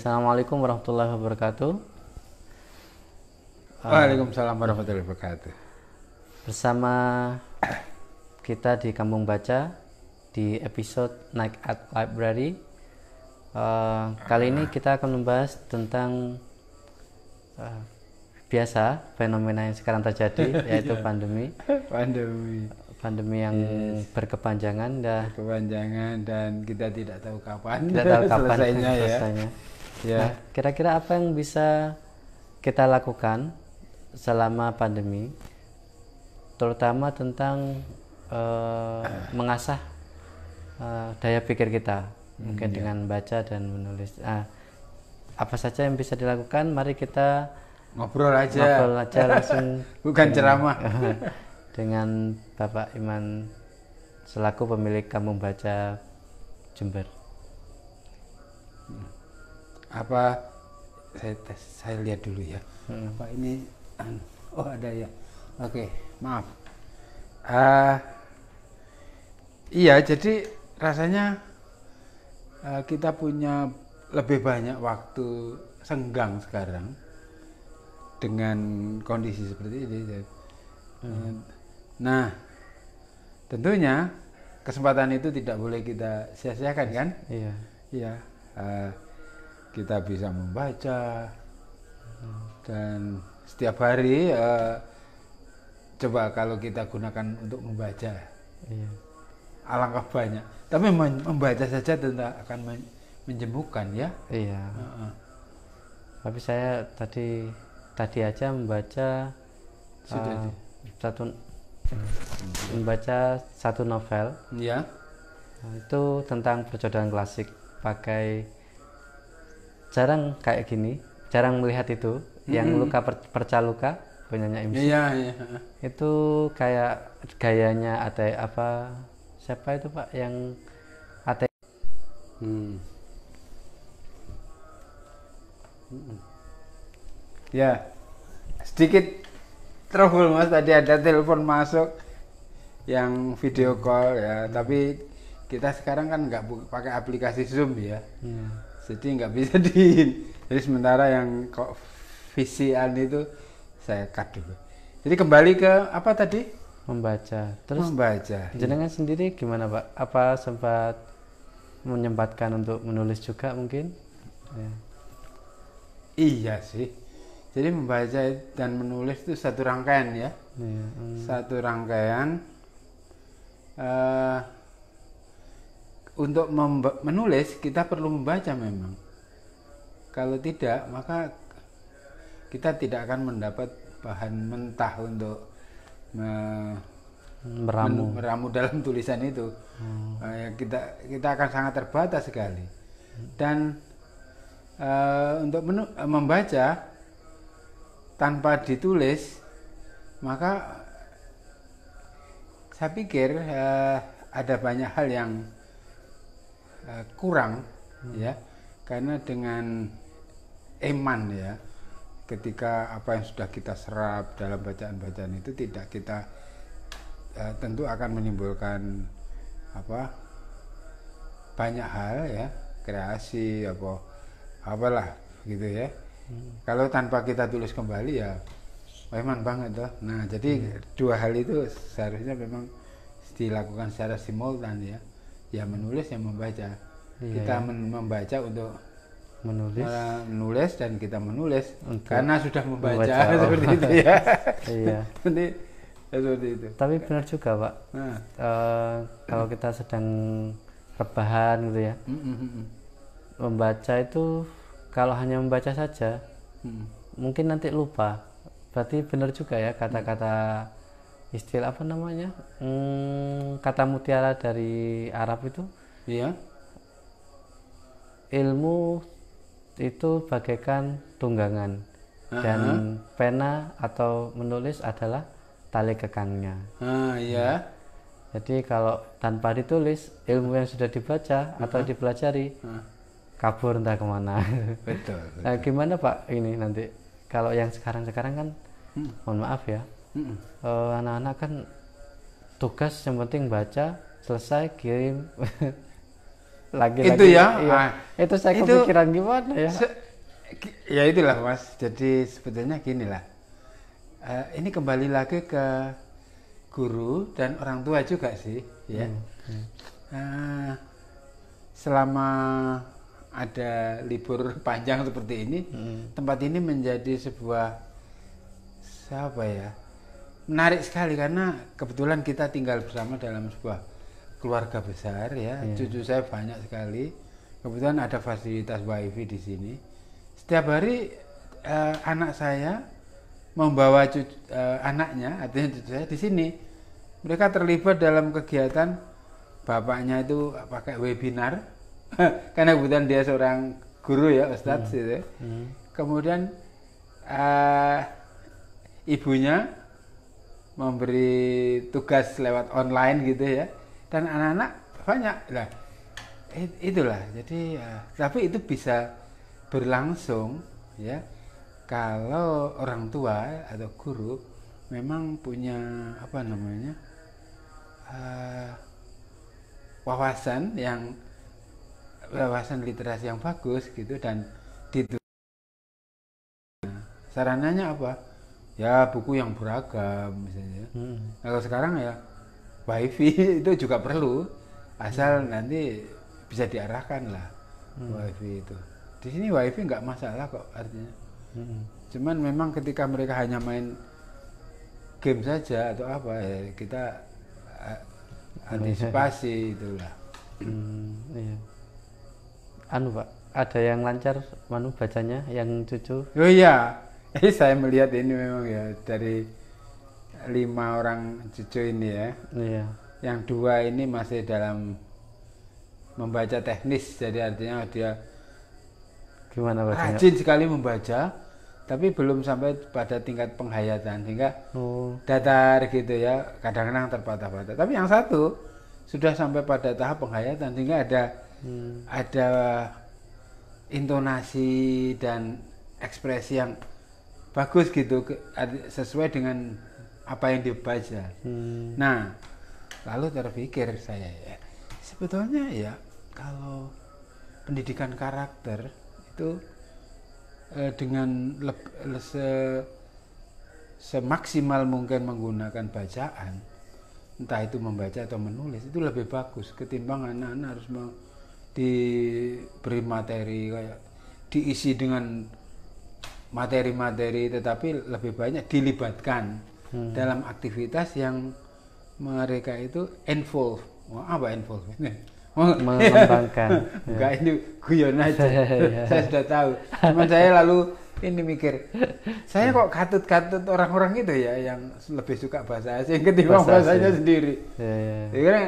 Assalamualaikum warahmatullahi wabarakatuh. Waalaikumsalam warahmatullahi wabarakatuh. Bersama kita di Kampung Baca di episode Night at Library. Kali ini kita akan membahas tentang biasa fenomena yang sekarang terjadi, yaitu pandemi yang berkepanjangan dan kita tidak tahu kapan selesainya ya. Ya. Nah, kira-kira apa yang bisa kita lakukan selama pandemi, terutama tentang mengasah daya pikir kita, mungkin dengan baca dan menulis. Apa saja yang bisa dilakukan? Mari kita ngobrol aja langsung bukan ceramah dengan Bapak Iman selaku pemilik Kampung Baca Jember. Apa saya lihat dulu ya. Apa ini? Oh, ada ya. Oke, maaf. Iya, jadi rasanya kita punya lebih banyak waktu senggang sekarang dengan kondisi seperti ini. Nah, tentunya kesempatan itu tidak boleh kita sia-siakan, kan? Iya. Kita bisa membaca dan setiap hari coba kalau kita gunakan untuk membaca, alangkah banyak. Tapi membaca saja tentu akan menjemukan, ya. Iya. Tapi saya tadi aja membaca satu novel, ya. Itu tentang perjodohan klasik. Jarang kayak gini, jarang melihat itu yang luka perca luka punyanya MC. Iya. Itu kayak gayanya siapa itu Pak yang Ya, sedikit trouble Mas, tadi ada telepon masuk yang video call ya, tapi kita sekarang kan nggak pakai aplikasi Zoom ya. Jadi nggak bisa jadi sementara yang kok visian itu saya cut dulu. Jadi kembali ke apa tadi? Membaca. Terus membaca. Jenengan sendiri gimana Pak? Apa sempat menyempatkan untuk menulis juga mungkin? Iya sih. Jadi membaca dan menulis itu satu rangkaian ya. Satu rangkaian. Untuk menulis kita perlu membaca memang. Kalau tidak, maka kita tidak akan mendapat bahan mentah untuk meramu dalam tulisan itu. Kita akan sangat terbatas sekali. Dan untuk membaca tanpa ditulis, maka saya pikir ada banyak hal yang kurang, ya, karena dengan eman ya, ketika apa yang sudah kita serap dalam bacaan-bacaan itu tidak kita tentu akan menimbulkan banyak hal ya, kreasi apalah gitu ya. Kalau tanpa kita tulis kembali ya eman banget toh. Nah, jadi dua hal itu seharusnya memang dilakukan secara simultan ya. Ya menulis, ya membaca. Kita membaca untuk menulis dan kita menulis untuk karena sudah membaca. Seperti itu ya. Iya. Seperti itu. Tapi benar juga Pak. Kalau kita sedang rebahan gitu ya, membaca itu kalau hanya membaca saja mungkin nanti lupa. Berarti benar juga ya kata-kata istilah kata mutiara dari Arab itu. Iya. Ilmu itu bagaikan tunggangan dan pena atau menulis adalah tali kekangnya. Iya. Jadi kalau tanpa ditulis, ilmu yang sudah dibaca atau dipelajari kabur entah kemana. Betul. Nah, gimana Pak ini nanti kalau yang sekarang kan mohon maaf ya, anak-anak kan tugas yang penting baca, selesai kirim. lagi-lagi itu ya. iya. Itu saya kepikiran gimana ya. Ya itulah Mas. Jadi sebetulnya gini lah. Ini kembali lagi ke guru dan orang tua juga sih, ya. Selama ada libur panjang seperti ini, tempat ini menjadi sebuah menarik sekali karena kebetulan kita tinggal bersama dalam sebuah keluarga besar, ya. Cucu saya banyak sekali. Kebetulan ada fasilitas wifi di sini. Setiap hari anak saya membawa anaknya, artinya cucu saya di sini. Mereka terlibat dalam kegiatan, bapaknya itu pakai webinar, karena kebetulan dia seorang guru ya, Ustadz gitu. Kemudian ibunya memberi tugas lewat online gitu ya, dan anak-anak banyak lah. Itulah, jadi tapi itu bisa berlangsung ya kalau orang tua atau guru memang punya wawasan literasi yang bagus gitu, dan sarananya apa ya, buku yang beragam misalnya. Kalau sekarang ya wifi itu juga perlu, asal nanti bisa diarahkan lah. Wifi itu di sini wifi nggak masalah kok artinya. Cuman memang ketika mereka hanya main game saja atau apa ya, kita antisipasi itulah. Iya. Pak, ada yang lancar bacanya yang cucu? Oh iya, saya melihat ini memang ya dari 5 orang cucu ini ya. Iya. Yang 2 ini masih dalam membaca teknis, jadi artinya dia gimana bacanya? Rajin sekali membaca, tapi belum sampai pada tingkat penghayatan, sehingga datar gitu ya, kadang-kadang terpatah-patah. Tapi yang satu sudah sampai pada tahap penghayatan, sehingga ada intonasi dan ekspresi yang bagus gitu, sesuai dengan apa yang dibaca. Nah, lalu terpikir saya ya, sebetulnya ya kalau pendidikan karakter itu dengan semaksimal mungkin menggunakan bacaan, entah itu membaca atau menulis, itu lebih bagus ketimbang anak-anak harus diberi materi kayak diisi dengan materi-materi, tetapi lebih banyak dilibatkan dalam aktivitas yang mereka itu involve. Apa involve? Mengembangkan. Enggak, ini guyon aja. Saya sudah tahu. Cuman saya lalu ini mikir, saya kok katut-katut orang-orang itu ya yang lebih suka bahasa asing ketimbang bahasanya sendiri. Ya karena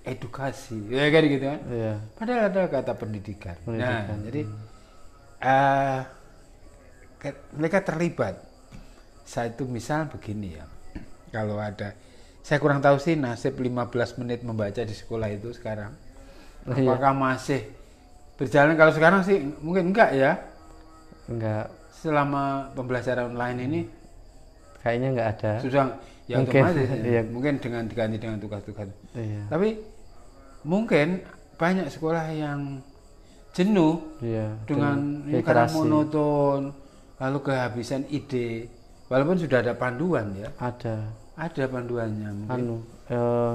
edukasi, ya kan gitu kan. Padahal ada kata pendidikan. Nah, jadi mereka terlibat. Saya itu misal begini ya, kalau ada, saya kurang tahu sih nasib 15 menit membaca di sekolah itu sekarang. Apakah masih berjalan? Kalau sekarang sih mungkin enggak ya. Enggak. Selama pembelajaran online ini kayaknya enggak ada. Sudah ya mungkin, otomatis ya. Iya. Mungkin diganti dengan tugas-tugas. Iya. Tapi mungkin banyak sekolah yang jenuh dengan ini karena monoton, lalu kehabisan ide. Walaupun sudah ada panduan ya. Ada panduannya mungkin.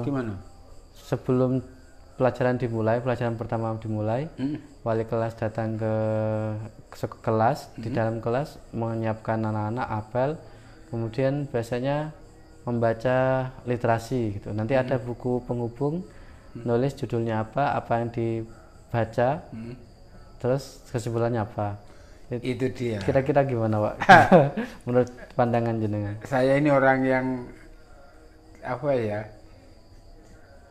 Gimana? Sebelum pelajaran pertama dimulai, wali kelas datang ke kelas, di dalam kelas menyiapkan anak-anak apel, kemudian biasanya membaca literasi gitu. Nanti ada buku penghubung, nulis judulnya apa yang dibaca, terus kesimpulannya apa. Itu dia. Kira-kira gimana, Pak? Menurut pandangan jenengan? Saya ini orang yang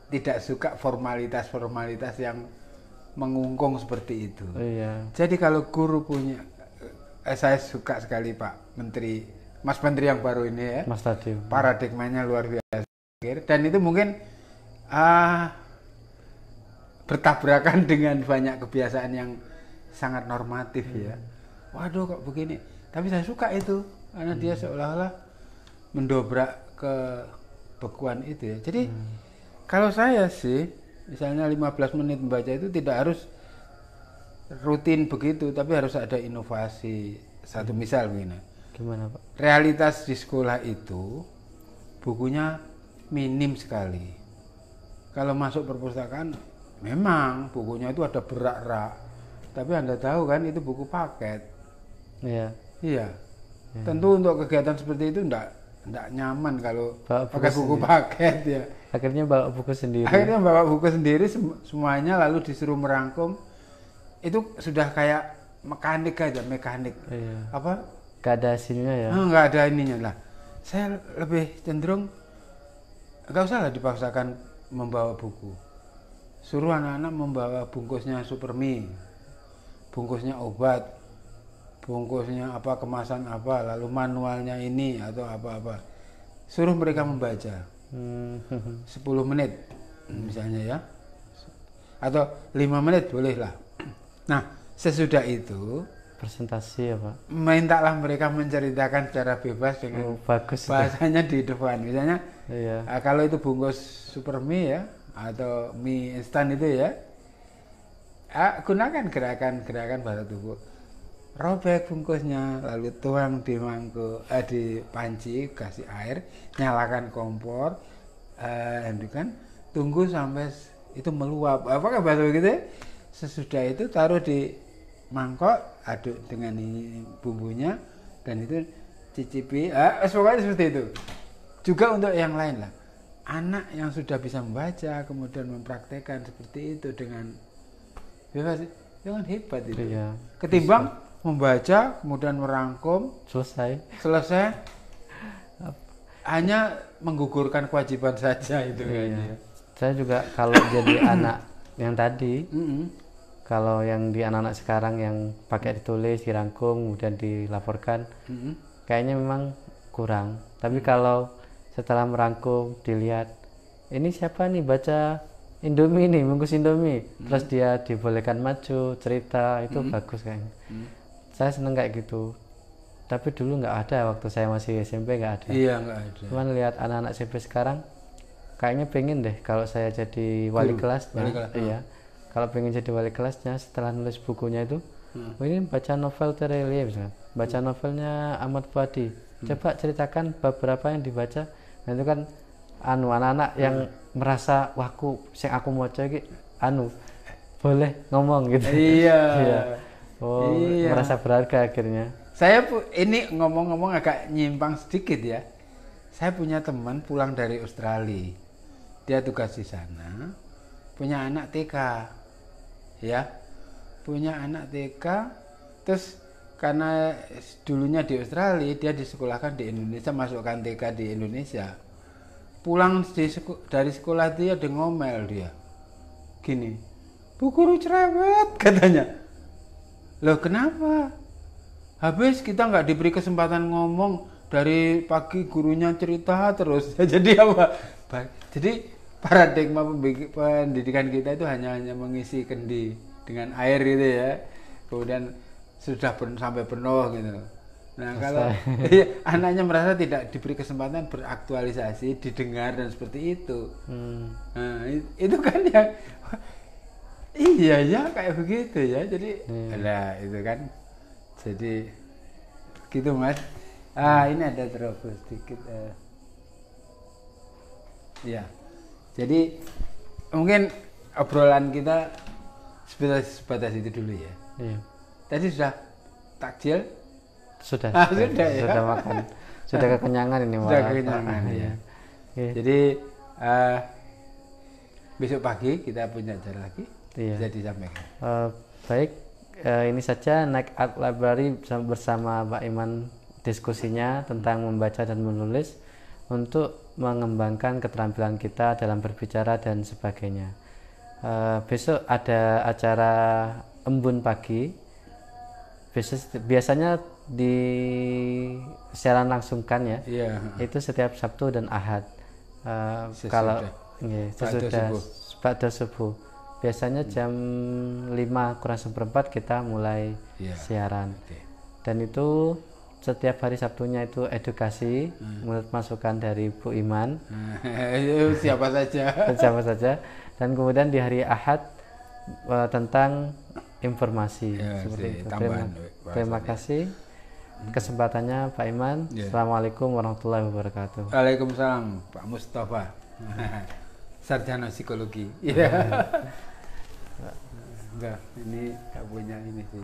tidak suka formalitas yang mengungkung seperti itu. Jadi kalau guru punya, saya suka sekali Pak Menteri, Mas Menteri yang baru ini ya, Mas Tadi. Paradigmanya luar biasa. Dan itu mungkin bertabrakan dengan banyak kebiasaan yang sangat normatif ya. Waduh kok begini. Tapi saya suka itu, karena dia seolah-olah mendobrak kebekuan itu ya. Jadi kalau saya sih Misalnya 15 menit membaca itu tidak harus rutin begitu, tapi harus ada inovasi. Satu misal begini. Gimana Pak? Realitas di sekolah itu bukunya minim sekali. Kalau masuk perpustakaan memang bukunya itu ada berak-rak. Tapi Anda tahu kan itu buku paket. Iya. Iya. Tentu untuk kegiatan seperti itu enggak nyaman kalau pakai buku paket ya. Akhirnya bawa buku sendiri. Akhirnya bawa buku sendiri semuanya lalu disuruh merangkum. Itu sudah kayak mekanik aja, mekanik. Iya. Apa? Gak ada hasilnya ya. Nggak ada ininya lah. Saya lebih cenderung nggak usah lah dipaksakan membawa buku. Suruh anak-anak membawa bungkusnya Supermi, bungkusnya obat, bungkusnya apa, kemasan apa, lalu manualnya ini atau apa-apa. Suruh mereka membaca 10 menit misalnya ya, atau 5 menit boleh lah. Nah sesudah itu presentasi ya Pak. mintalah mereka menceritakan secara bebas dengan bagus bahasanya di depan. Misalnya iya. kalau itu bungkus Supermi ya atau mie instan itu ya, gunakan gerakan bahasa tubuh. Robek bungkusnya, lalu tuang di mangkuk, di panci, kasih air, nyalakan kompor, hentikan, tunggu sampai itu meluap. Apakah bahasa begitu? Sesudah itu taruh di mangkok, aduk dengan ini bumbunya, dan itu cicipi. Pokoknya seperti itu. Juga untuk yang lain lah. Anak yang sudah bisa membaca kemudian mempraktekkan seperti itu dengan bebas, itu kan hebat itu. Iya. Ketimbang membaca kemudian merangkum selesai hanya menggugurkan kewajiban saja itu. Iya. Saya juga kalau jadi anak yang tadi, kalau yang di anak-anak sekarang yang pakai ditulis, dirangkum, kemudian dilaporkan, kayaknya memang kurang. Tapi kalau setelah merangkum, dilihat, ini siapa nih baca Indomie nih, bungkus Indomie, terus dia dibolehkan maju, cerita, itu bagus kayaknya. Saya seneng kayak gitu. Tapi dulu nggak ada, waktu saya masih SMP nggak ada. Iya, nggak ada. Cuman lihat anak-anak SMP sekarang, kayaknya pengen deh kalau saya jadi wali kelasnya. Iya. Kalau pengen jadi wali kelasnya, setelah nulis bukunya itu, ini baca novel Terelie misalnya, baca novelnya Ahmad Fuadi. Coba ceritakan beberapa yang dibaca. Nah itu kan anak-anak yang merasa wahku sing aku mau iki boleh ngomong gitu. Iya. Iya. Oh, iya. Merasa berharga akhirnya. Saya ini ngomong-ngomong agak nyimpang sedikit ya. Saya punya teman pulang dari Australia. Dia tugas di sana, punya anak TK. Ya. Punya anak TK, terus karena dulunya di Australia, dia disekolahkan di Indonesia, masukkan TK di Indonesia. Pulang dari sekolah dia ngomel dia. Gini, Bu Guru cerewet katanya. Loh kenapa? Habis kita nggak diberi kesempatan ngomong, dari pagi gurunya cerita terus. Jadi apa? Jadi paradigma pendidikan kita itu hanya mengisi kendi dengan air gitu ya. Kemudian sudah sampai penuh gitu. Nah kalau anaknya merasa tidak diberi kesempatan beraktualisasi, didengar dan seperti itu. Nah itu kan yang iya ya kayak begitu ya. Jadi lah itu kan. Jadi gitu Mas. Ini ada terobos sedikit. Ya. Jadi mungkin obrolan kita sebatas itu dulu ya. Iya. Tadi sudah takjil? Sudah ya? Sudah makan. Sudah kekenyangan ini Sudah kekenyangan ya. Okay. Jadi besok pagi kita punya acara lagi. Iya. Bisa disampaikan. Baik, ini saja Naik Art Library bersama Pak Iman diskusinya tentang membaca dan menulis untuk mengembangkan keterampilan kita dalam berbicara dan sebagainya. Besok ada acara embun pagi. Biasanya di siaran langsungkan ya. Iya. Itu setiap Sabtu dan Ahad. Kalau sesudah pada subuh. Biasanya jam 5 kurang seperempat kita mulai siaran. Dan itu setiap hari Sabtunya itu edukasi menurut masukan dari Bu Iman. Siapa saja. Siapa saja. Dan kemudian di hari Ahad tentang informasi. Ya, Seperti itu. tambahan Terima kasih kesempatannya Pak Iman. Ya. Assalamualaikum warahmatullahi wabarakatuh. Waalaikumsalam Pak Mustafa. Sarjana psikologi. Iya. Enggak, ini nggak punya ini sih.